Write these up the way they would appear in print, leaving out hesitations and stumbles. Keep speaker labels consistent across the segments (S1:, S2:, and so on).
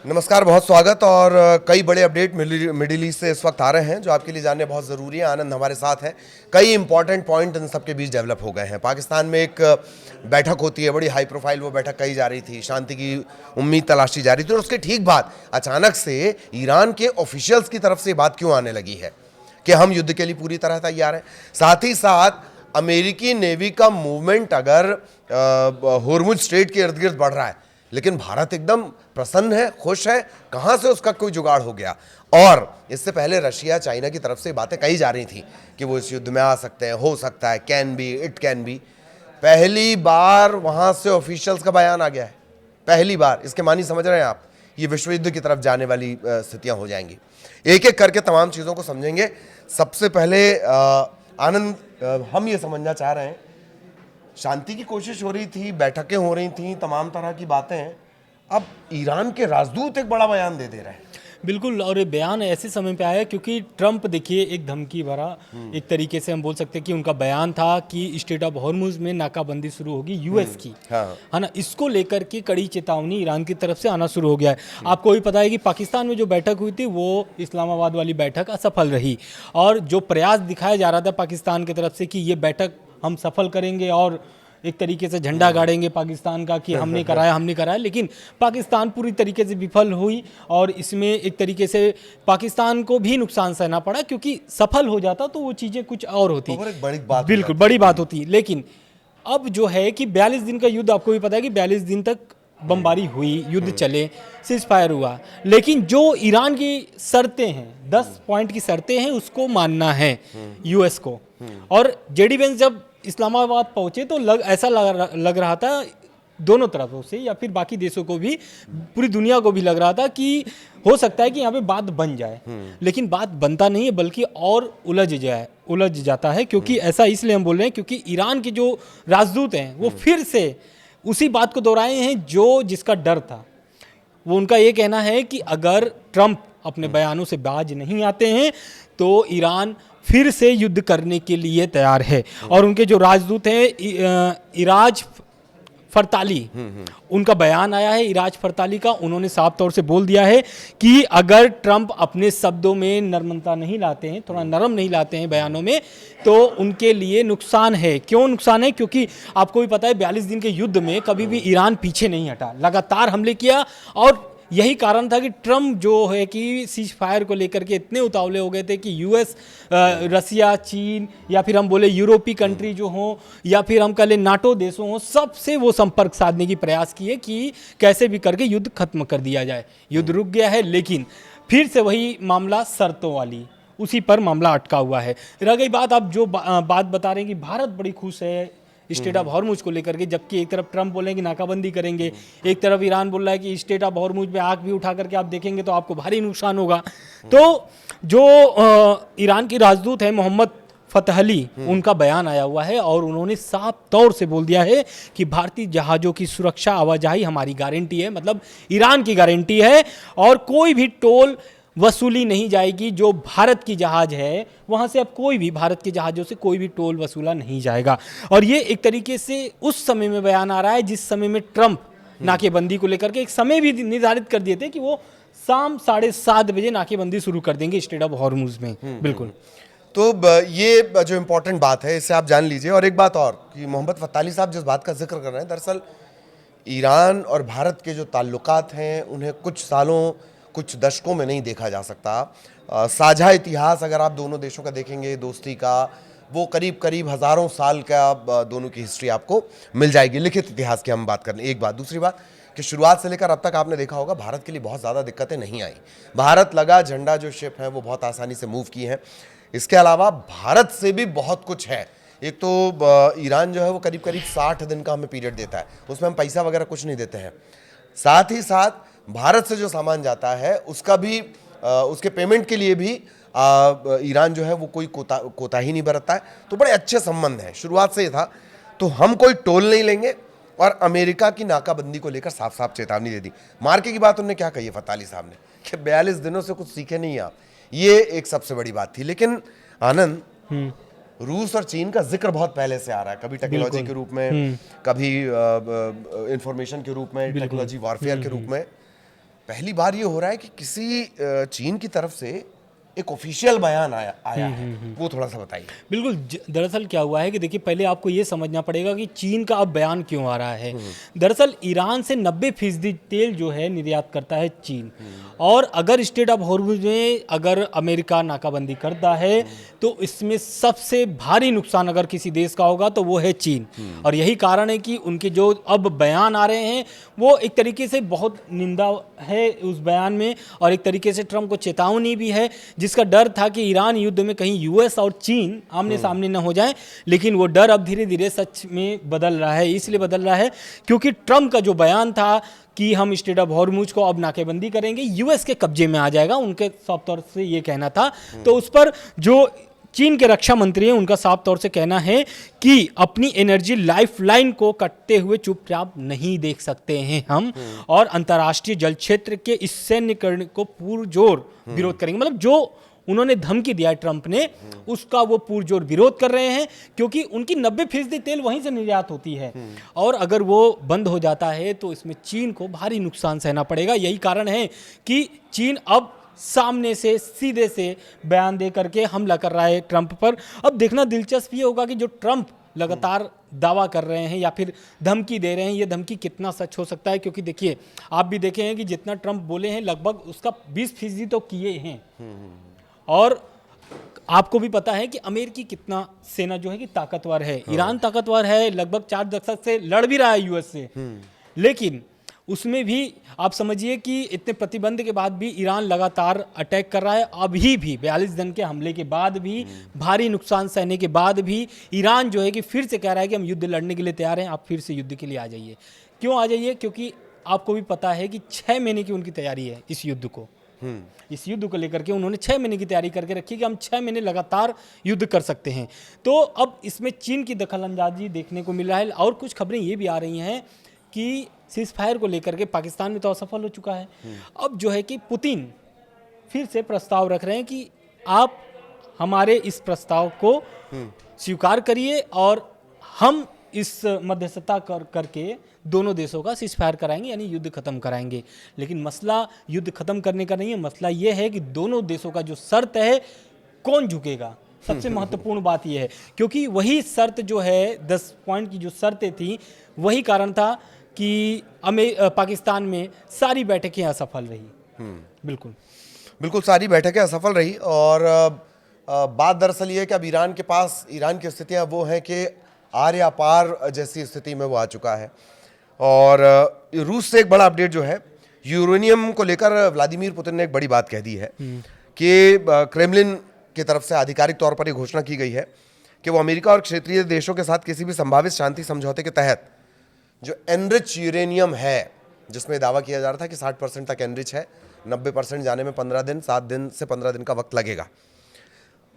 S1: नमस्कार, बहुत स्वागत। और कई बड़े अपडेट मिडिल ईस्ट से इस वक्त आ रहे हैं जो आपके लिए जानने बहुत ज़रूरी है। आनंद हमारे साथ हैं। कई इंपॉर्टेंट पॉइंट इन सबके बीच डेवलप हो गए हैं। पाकिस्तान में एक बैठक होती है, बड़ी हाई प्रोफाइल वो बैठक कही जा रही थी, शांति की उम्मीद तलाशी जा रही थी, और उसके ठीक बाद अचानक से ईरान के ऑफिशियल्स की तरफ से बात क्यों आने लगी है कि हम युद्ध के लिए पूरी तरह तैयार हैं। साथ ही साथ अमेरिकी नेवी का मूवमेंट अगर होर्मुज स्ट्रेट के इर्द गिर्द बढ़ रहा है, लेकिन भारत एकदम प्रसन्न है, खुश है, कहां से उसका कोई जुगाड़ हो गया। और इससे पहले रशिया चाइना की तरफ से बातें कही जा रही थी कि वो इस युद्ध में आ सकते हैं, हो सकता है, can be, it can be. पहली बार वहां से ऑफिशियल्स का बयान आ गया है, पहली बार। इसके मानी समझ रहे हैं आप, ये विश्व युद्ध की तरफ जाने वाली स्थितियां हो जाएंगी। एक एक करके तमाम चीजों को समझेंगे। सबसे पहले आनंद, हम ये समझना चाह रहे हैं, शांति की कोशिश हो रही थी, बैठकें हो रही थी, तमाम तरह की बातें हैं, अब ईरान के राजदूत एक बड़ा बयान दे रहे हैं।
S2: बिल्कुल, और ये बयान ऐसे समय पे आया क्योंकि ट्रंप देखिए एक धमकी भरा, एक तरीके से हम बोल सकते हैं कि उनका बयान था कि स्टेट ऑफ हॉर्मुज में नाकाबंदी शुरू होगी यूएस की, है ना। इसको लेकर के कड़ी चेतावनी ईरान की तरफ से आना शुरू हो गया है। आपको भी पता है कि पाकिस्तान में जो बैठक हुई थी वो इस्लामाबाद वाली बैठक असफल रही, और जो प्रयास दिखाया जा रहा था पाकिस्तान की तरफ से कि ये बैठक हम सफल करेंगे और एक तरीके से झंडा गाड़ेंगे पाकिस्तान का कि हमने कराया, लेकिन पाकिस्तान पूरी तरीके से विफल हुई। और इसमें एक तरीके से पाकिस्तान को भी नुकसान सहना पड़ा, क्योंकि सफल हो जाता तो वो चीज़ें कुछ और होती, बिल्कुल बड़ी बात होती। लेकिन अब जो है कि 42 दिन का युद्ध, आपको भी पता है कि 42 दिन तक बमबारी हुई, युद्ध चले, सीज फायर हुआ, लेकिन जो ईरान की शर्तें हैं, 10 पॉइंट की शर्तें हैं, उसको मानना है यूएस को। और जेडी वेंस जब इस्लामाबाद पहुंचे तो ऐसा लग रहा था दोनों तरफों से, या फिर बाकी देशों को भी, पूरी दुनिया को भी लग रहा था कि हो सकता है कि यहाँ पे बात बन जाए, लेकिन बात बनता नहीं है, बल्कि और उलझ जाता है। क्योंकि ऐसा इसलिए हम बोल रहे हैं क्योंकि ईरान के जो राजदूत हैं वो फिर से उसी बात को दोहराए हैं जिसका डर था। वो उनका ये कहना है कि अगर ट्रंप अपने बयानों से बाज नहीं आते हैं तो ईरान फिर से युद्ध करने के लिए तैयार है। और उनके जो राजदूत हैं इराज फरताली, उनका बयान आया है इराज फरताली का। उन्होंने साफ तौर से बोल दिया है कि अगर ट्रंप अपने शब्दों में नर्मता नहीं लाते हैं, थोड़ा नरम नहीं लाते हैं बयानों में, तो उनके लिए नुकसान है। क्यों नुकसान है? क्योंकि आपको भी पता है 42 दिन के युद्ध में कभी भी ईरान पीछे नहीं हटा, लगातार हमले किया। और यही कारण था कि ट्रंप जो है कि सीज फायर को लेकर के इतने उतावले हो गए थे कि यूएस, रसिया, चीन, या फिर हम बोले यूरोपीय कंट्री जो हों, या फिर हम कह लें नाटो देशों हों, सबसे वो संपर्क साधने की प्रयास किए कि कैसे भी करके युद्ध खत्म कर दिया जाए। युद्ध रुक गया है, लेकिन फिर से वही मामला शर्तों वाली, उसी पर मामला अटका हुआ है। रह गई बात, आप जो बात बता रहे हैं कि भारत बड़ी खुश है स्टेट ऑफ हॉर्मुज को लेकर के, जबकि एक तरफ ट्रंप बोल रहे हैं कि नाकाबंदी करेंगे, एक तरफ ईरान बोल रहा है कि स्टेट ऑफ हॉर्मुज में आग भी उठा करके आप देखेंगे तो आपको भारी नुकसान होगा। तो जो ईरान के राजदूत हैं मोहम्मद फतहली, उनका बयान आया हुआ है और उन्होंने साफ तौर से बोल दिया है कि भारतीय जहाज़ों की सुरक्षा आवाजाही हमारी गारंटी है, मतलब ईरान की गारंटी है, और कोई भी टोल वसूली नहीं जाएगी। जो भारत की जहाज है वहां से अब कोई भी, भारत के जहाज़ों से कोई भी टोल वसूला नहीं जाएगा। और ये एक तरीके से उस समय में बयान आ रहा है जिस समय में ट्रंप नाकेबंदी को लेकर के एक समय भी निर्धारित कर दिए थे कि वो शाम 7:30 बजे नाकेबंदी शुरू कर देंगे स्टेट ऑफ हॉर्मुज में। बिल्कुल,
S1: तो ये जो इम्पोर्टेंट बात है इसे आप जान लीजिए। और एक बात और कि मोहम्मद फताली साहब जिस बात का जिक्र कर रहे हैं, दरअसल ईरान और भारत के जो ताल्लुकात हैं उन्हें कुछ सालों, कुछ दशकों में नहीं देखा जा सकता। साझा इतिहास अगर आप दोनों देशों का देखेंगे दोस्ती का, वो करीब करीब हज़ारों साल का दोनों की हिस्ट्री आपको मिल जाएगी, लिखित इतिहास की हम बात कर लें। एक बात, दूसरी बात कि शुरुआत से लेकर अब तक आपने देखा होगा भारत के लिए बहुत ज़्यादा दिक्कतें नहीं आई। भारत लगा झंडा जो शिप है वो बहुत आसानी से मूव की है। इसके अलावा भारत से भी बहुत कुछ है। एक तो ईरान जो है वो करीब करीब 60 दिन का हमें पीरियड देता है, उसमें हम पैसा वगैरह कुछ नहीं देते हैं। साथ ही साथ भारत से जो सामान जाता है उसका भी, उसके पेमेंट के लिए भी ईरान जो है वो कोई कोताही नहीं बरतता है। तो बड़े अच्छे संबंध हैं, शुरुआत से ही था। तो हम कोई टोल नहीं लेंगे। और अमेरिका की नाकाबंदी को लेकर साफ साफ चेतावनी दे दी। मार्के की बात उन्होंने क्या कही है फताली साहब ने कि 42 दिनों से कुछ सीखे नहीं आप, ये एक सबसे बड़ी बात थी। लेकिन आनंद, रूस और चीन का जिक्र बहुत पहले से आ रहा है, कभी टेक्नोलॉजी के रूप में, कभी इंफॉर्मेशन के रूप में, टेक्नोलॉजी वॉरफेयर के रूप में। पहली बार ये हो रहा है कि किसी चीन की तरफ से एक ऑफिशियल बयान आया है, वो थोड़ा सा बताइए।
S2: बिल्कुल दरअसल क्या हुआ है कि देखिए पहले आपको ये समझना पड़ेगा कि चीन का अब बयान क्यों आ रहा है। दरअसल ईरान से 90% तेल जो है निर्यात करता है चीन, और अगर स्ट्रेट ऑफ हॉर्मुज में अगर अमेरिका नाकाबंदी करता है तो इसमें सबसे भारी नुकसान अगर किसी देश का होगा तो वो है चीन। और यही कारण है कि उनके जो अब बयान आ रहे हैं वो एक तरीके से बहुत निंदा है उस बयान में, और एक तरीके से ट्रंप को चेतावनी भी है, जिसका डर था कि ईरान युद्ध में कहीं यूएस और चीन आमने सामने न हो जाएं। लेकिन वो डर अब धीरे धीरे सच में बदल रहा है। इसलिए बदल रहा है क्योंकि ट्रंप का जो बयान था कि हम स्ट्रेट ऑफ हॉर्मुज को अब नाकेबंदी करेंगे, यूएस के कब्जे में आ जाएगा, उनके साफ तौर से ये कहना था। तो उस पर जो चीन के रक्षा मंत्री हैं उनका साफ तौर से कहना है कि अपनी एनर्जी लाइफलाइन को कटते हुए चुपचाप नहीं देख सकते हैं हम, और अंतर्राष्ट्रीय जल क्षेत्र के इस सैन्यकरण को पुरजोर विरोध करेंगे। मतलब जो उन्होंने धमकी दिया है ट्रंप ने, उसका वो पुरजोर विरोध कर रहे हैं, क्योंकि उनकी 90% तेल वहीं से निर्यात होती है, और अगर वो बंद हो जाता है तो इसमें चीन को भारी नुकसान सहना पड़ेगा। यही कारण है कि चीन अब सामने से सीधे से बयान दे करके हमला कर रहा है ट्रंप पर। अब देखना दिलचस्प ये होगा कि जो ट्रंप लगातार दावा कर रहे हैं या फिर धमकी दे रहे हैं, ये धमकी कितना सच हो सकता है। क्योंकि देखिए आप भी देखे हैं कि जितना ट्रंप बोले हैं लगभग उसका 20% तो किए हैं, और आपको भी पता है कि अमेरिकी कितना सेना जो है कि ताकतवर है, ईरान ताकतवर है, लगभग 4 दशक से लड़ भी रहा है यूएस से, लेकिन उसमें भी आप समझिए कि इतने प्रतिबंध के बाद भी ईरान लगातार अटैक कर रहा है। अभी भी 42 दिन के हमले के बाद भी, भारी नुकसान सहने के बाद भी ईरान जो है कि फिर से कह रहा है कि हम युद्ध लड़ने के लिए तैयार हैं, आप फिर से युद्ध के लिए आ जाइए। क्यों आ जाइए? क्योंकि आपको भी पता है कि 6 महीने की उनकी तैयारी है इस युद्ध को। इस युद्ध को लेकर के उन्होंने 6 महीने की तैयारी करके रखी कि हम 6 महीने लगातार युद्ध कर सकते हैं। तो अब इसमें चीन की दखलंदाजी देखने को मिल रहा है, और कुछ खबरें ये भी आ रही हैं कि सीज फायर को लेकर के पाकिस्तान में तो असफल हो चुका है। अब जो है कि पुतिन फिर से प्रस्ताव रख रहे हैं कि आप हमारे इस प्रस्ताव को स्वीकार करिए और हम इस मध्यस्थता करके दोनों देशों का सीज फायर कराएंगे, यानी युद्ध खत्म कराएंगे। लेकिन मसला युद्ध खत्म करने का नहीं है, मसला यह है कि दोनों देशों का जो शर्त है कौन झुकेगा। सबसे महत्वपूर्ण बात यह है, क्योंकि वही शर्त जो है 10 पॉइंट की जो शर्तें थी, वही कारण था कि पाकिस्तान में सारी बैठकें असफल रही। बिल्कुल
S1: बिल्कुल सारी बैठकें असफल रही। और बात दरअसल ये है कि अब ईरान के पास, ईरान की स्थितियां वो हैं कि आर या पार जैसी स्थिति में वो आ चुका है। और रूस से एक बड़ा अपडेट जो है, यूरेनियम को लेकर व्लादिमीर पुतिन ने एक बड़ी बात कह दी है कि क्रेमलिन की तरफ से आधिकारिक तौर पर यह घोषणा की गई है कि वो अमेरिका और क्षेत्रीय देशों के साथ किसी भी संभावित शांति समझौते के तहत जो एनरिच यूरेनियम है, जिसमें दावा किया जा रहा था कि 60% तक एनरिच है, 90% जाने में 15 दिन, 7 दिन से 15 दिन का वक्त लगेगा,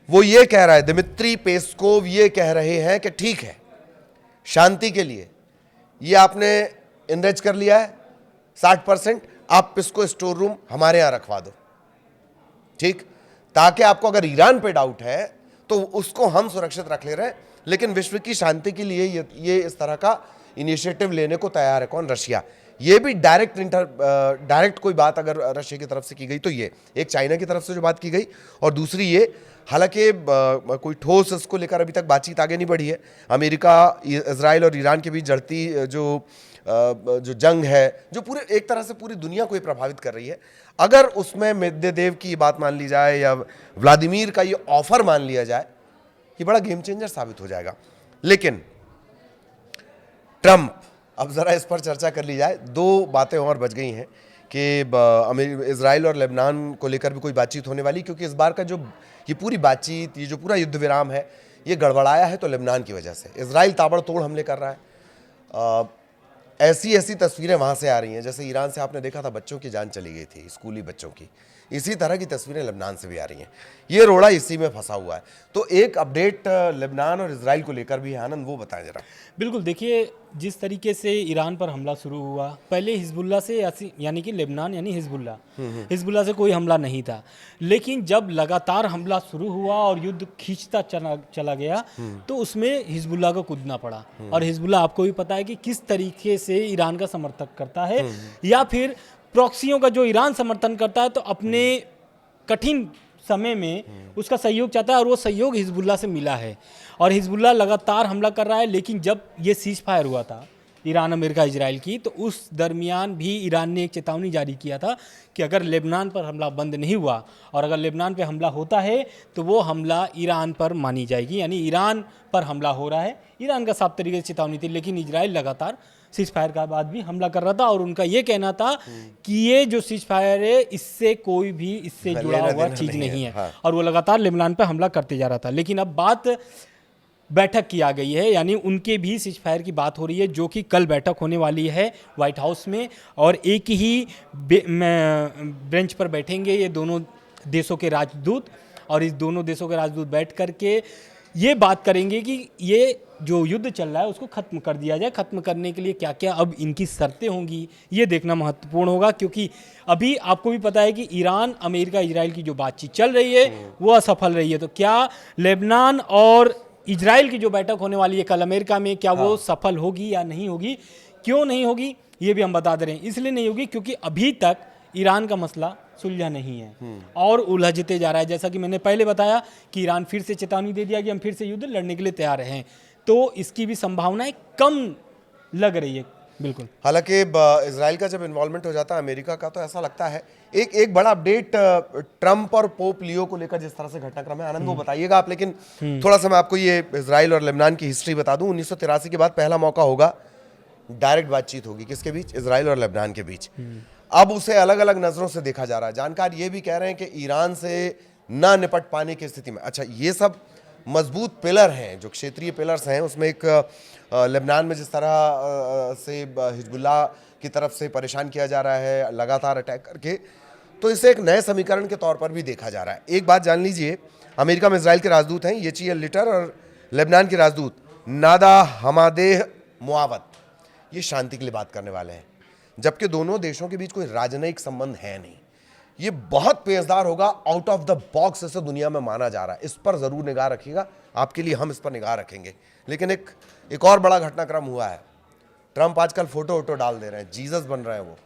S1: वो ये कह रहा है, दिमित्री पेस्कोव ये कह रहे हैं कि ठीक है, शांति के लिए ये आपने एनरिच कर लिया है 60%, आप इसको स्टोर रूम हमारे यहां रखवा दो, ठीक, ताकि आपको अगर ईरान पे डाउट है तो उसको हम सुरक्षित रख ले रहे हैं, लेकिन विश्व की शांति के लिए ये इस तरह का इनिशिएटिव लेने को तैयार है। कौन? रशिया। ये भी डायरेक्ट कोई बात अगर रशिया की तरफ से की गई तो ये एक, चाइना की तरफ से जो बात की गई, और दूसरी ये, हालांकि कोई ठोस इसको लेकर अभी तक बातचीत आगे नहीं बढ़ी है। अमेरिका, इजराइल और ईरान के बीच जड़ती जो जंग है, जो पूरे एक तरह से पूरी दुनिया को ये प्रभावित कर रही है, अगर उसमें मेदवेदेव की बात मान ली जाए या व्लादिमीर का ये ऑफर मान लिया जाए, ये बड़ा गेम चेंजर साबित हो जाएगा। लेकिन ट्रंप, अब जरा इस पर चर्चा कर ली जाए। 2 बातें और बच गई हैं कि इजराइल और लेबनान को लेकर भी कोई बातचीत होने वाली, क्योंकि इस बार का जो ये पूरी बातचीत, ये जो पूरा युद्ध विराम है, ये गड़बड़ाया है तो लेबनान की वजह से। इजराइल ताबड़तोड़ हमले कर रहा है। ऐसी तस्वीरें वहाँ से आ रही हैं, जैसे ईरान से आपने देखा था बच्चों की जान चली गई थी, स्कूली बच्चों की, इसी तरह की तस्वीरें लेबनान से भी आ रही हैं। ये रोड़ा इसी में फंसा हुआ है। तो एक अपडेट लेबनान और इजराइल को लेकर भी है, आनंद, वो बताएं जरा।
S2: बिल्कुल, देखिए जिस तरीके से ईरान पर हमला शुरू हुआ, पहले हिजबुल्ला से, यानी कि लेबनान यानी हिजबुल्ला से कोई हमला नहीं था, लेकिन जब लगातार हमला शुरू हुआ और युद्ध खींचता चला गया तो उसमें हिजबुल्ला को कूदना पड़ा। और हिजबुल्ला आपको भी पता है कि किस तरीके से ईरान का समर्थन करता है, या फिर प्रॉक्सियों का जो ईरान समर्थन करता है तो अपने कठिन समय में उसका सहयोग चाहता है, और वो सहयोग हिजबुल्लाह से मिला है। और हिजबुल्लाह लगातार हमला कर रहा है, लेकिन जब ये सीज फायर हुआ था ईरान, अमेरिका, इजराइल की, तो उस दरमियान भी ईरान ने एक चेतावनी जारी किया था कि अगर लेबनान पर हमला बंद नहीं हुआ और अगर लेबनान पे हमला होता है तो वो हमला ईरान पर मानी जाएगी, यानी ईरान पर हमला हो रहा है। ईरान का साफ तरीके से चेतावनी थी, लेकिन इजराइल लगातार सीज फायर का बाद भी हमला कर रहा था, और उनका ये कहना था कि ये जो सीज फायर है इससे कोई भी इससे जुड़ा हुआ चीज़ नहीं है।
S1: हाँ।
S2: और वो लगातार लेबनान पर हमला करते जा रहा था। लेकिन अब बात बैठक की आ गई है, यानी उनके भी सीज फायर की बात हो रही है, जो कि कल बैठक होने वाली है व्हाइट हाउस में, और एक ही बेंच पर बैठेंगे ये दोनों देशों के राजदूत, और इस दोनों देशों के राजदूत बैठ करके ये बात करेंगे कि ये जो युद्ध चल रहा है उसको ख़त्म कर दिया जाए। ख़त्म करने के लिए क्या क्या अब इनकी शर्तें होंगी ये देखना महत्वपूर्ण होगा, क्योंकि अभी आपको भी पता है कि ईरान, अमेरिका, इजराइल की जो बातचीत चल रही है वो असफल रही है। तो क्या लेबनान और इजराइल की जो बैठक होने वाली है कल अमेरिका में, क्या वो सफल होगी या नहीं होगी? क्यों नहीं होगी ये भी हम बता दे रहे हैं। इसलिए नहीं होगी क्योंकि अभी तक ईरान का मसला सुलझा नहीं है और उलझते जा रहा है। जैसा कि मैंने पहले बताया कि ईरान फिर से चेतावनी दे दिया कि हम फिर से युद्ध लड़ने के लिए तैयार हैं, तो इसकी भी संभावनाएं कम लग रही है। बिल्कुल।
S1: हालांकि इजराइल का जब इन्वॉल्वमेंट हो जाता है अमेरिका का, तो ऐसा लगता है एक बड़ा अपडेट ट्रंप और पोप लियो को लेकर जिस तरह से घटनाक्रम है, आनंद वो बताइएगा आप। लेकिन थोड़ा सा मैं आपको ये इजराइल और लेबनान की हिस्ट्री बता दूं। 1983 के बाद पहला मौका होगा डायरेक्ट बातचीत होगी किसके बीच? इजराइल और लेबनान के बीच। अब उसे अलग अलग नजरों से देखा जा रहा है। जानकार ये भी कह रहे हैं कि ईरान से ना निपट पाने की स्थिति में, अच्छा ये सब मजबूत पिलर हैं, जो क्षेत्रीय पिलर्स हैं, उसमें एक लेबनान में जिस तरह से हिजबुल्लाह की तरफ से परेशान किया जा रहा है लगातार अटैक करके, तो इसे एक नए समीकरण के तौर पर भी देखा जा रहा है। एक बात जान लीजिए, अमेरिका में इजराइल के राजदूत हैं येचियल लिटर, और लेबनान के राजदूत नादा हमादेह मुआवत, ये शांति के लिए बात करने वाले हैं, जबकि दोनों देशों के बीच कोई राजनयिक संबंध है नहीं। ये बहुत पेचदार होगा, आउट ऑफ द बॉक्स इसे दुनिया में माना जा रहा है। इस पर जरूर निगाह रखिएगा, आपके लिए हम इस पर निगाह रखेंगे। लेकिन एक और बड़ा घटनाक्रम हुआ है। ट्रंप आजकल फोटो डाल दे रहे हैं, जीसस बन रहे हैं वो।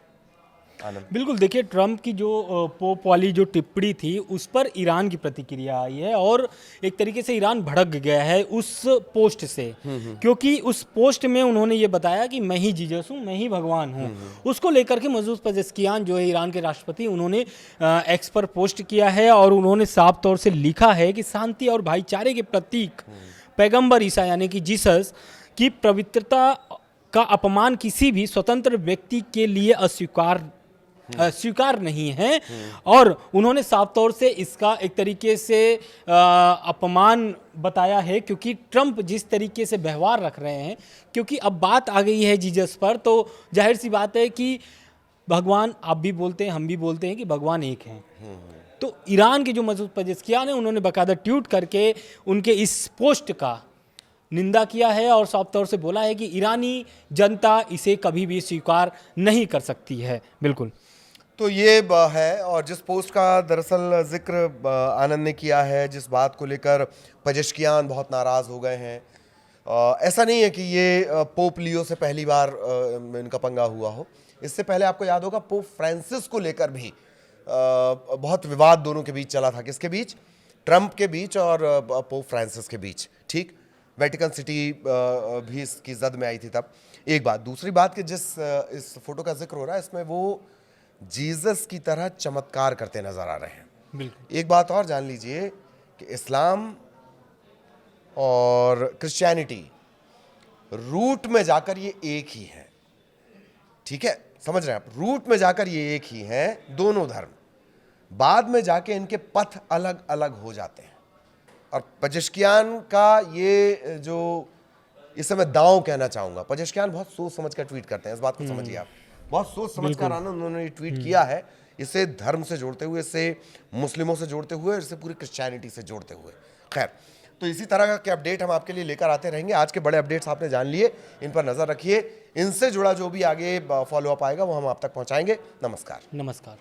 S1: आनंद।
S2: बिल्कुल, देखिए ट्रंप की जो पोप वाली जो टिप्पणी थी उस पर ईरान की प्रतिक्रिया आई है, और एक तरीके से ईरान भड़क गया है उस पोस्ट से, क्योंकि उस पोस्ट में उन्होंने ये बताया कि मैं ही जीसस हूँ, मैं ही भगवान हूँ। उसको लेकर के मसूद पेजेश्कियान जो है ईरान के राष्ट्रपति, उन्होंने एक्स पर पोस्ट किया है, और उन्होंने साफ तौर से लिखा है कि शांति और भाईचारे के प्रतीक पैगंबर ईसा यानी कि जीसस की पवित्रता का अपमान किसी भी स्वतंत्र व्यक्ति के लिए स्वीकार नहीं है। और उन्होंने साफ तौर से इसका एक तरीके से अपमान बताया है, क्योंकि ट्रंप जिस तरीके से व्यवहार रख रहे हैं, क्योंकि अब बात आ गई है जीसस पर, तो जाहिर सी बात है कि भगवान, आप भी बोलते हैं, हम भी बोलते हैं कि भगवान एक हैं। तो ईरान के जो मसूद पेजेश्कियान है, उन्होंने बाकायदा ट्वीट करके उनके इस पोस्ट का निंदा किया है और साफ तौर से बोला है कि ईरानी जनता इसे कभी भी स्वीकार नहीं कर सकती है। बिल्कुल।
S1: तो ये है, और जिस पोस्ट का दरअसल जिक्र आनंद ने किया है, जिस बात को लेकर पेजेश्कियान बहुत नाराज़ हो गए हैं, ऐसा नहीं है कि ये पोप लियो से पहली बार इनका पंगा हुआ हो। इससे पहले आपको याद होगा पोप फ्रांसिस को लेकर भी बहुत विवाद दोनों के बीच चला था। किसके बीच? ट्रंप के बीच और पोप फ्रांसिस के बीच। ठीक, वेटिकन सिटी भी इसकी जद में आई थी तब। एक बात। दूसरी बात कि जिस इस फोटो का जिक्र हो रहा है, इसमें वो जीसस की तरह चमत्कार करते नजर आ रहे हैं।
S2: बिल्कुल।
S1: एक बात और जान लीजिए कि इस्लाम और क्रिश्चियनिटी रूट में जाकर ये एक ही है। ठीक है, समझ रहे हैं आप? रूट में जाकर ये एक ही हैं दोनों धर्म, बाद में जाके इनके पथ अलग अलग हो जाते हैं। और पेजेश्कियान का ये जो, इसे मैं दांव कहना चाहूंगा, पेजेश्कियान बहुत सोच समझ कर ट्वीट करते हैं, इस बात को समझिए आप। बहुत सोच समझ कर उन्होंने ट्वीट किया है, इसे धर्म से जोड़ते हुए, इसे मुस्लिमों से जोड़ते हुए, इसे पूरी क्रिश्चियनिटी से जोड़ते हुए। खैर, तो इसी तरह के अपडेट हम आपके लिए लेकर आते रहेंगे। आज के बड़े अपडेट्स आपने जान लिए, इन पर नजर रखिए। इनसे जुड़ा जो भी आगे फॉलोअप आएगा वो हम आप तक पहुंचाएंगे। नमस्कार।
S2: नमस्कार।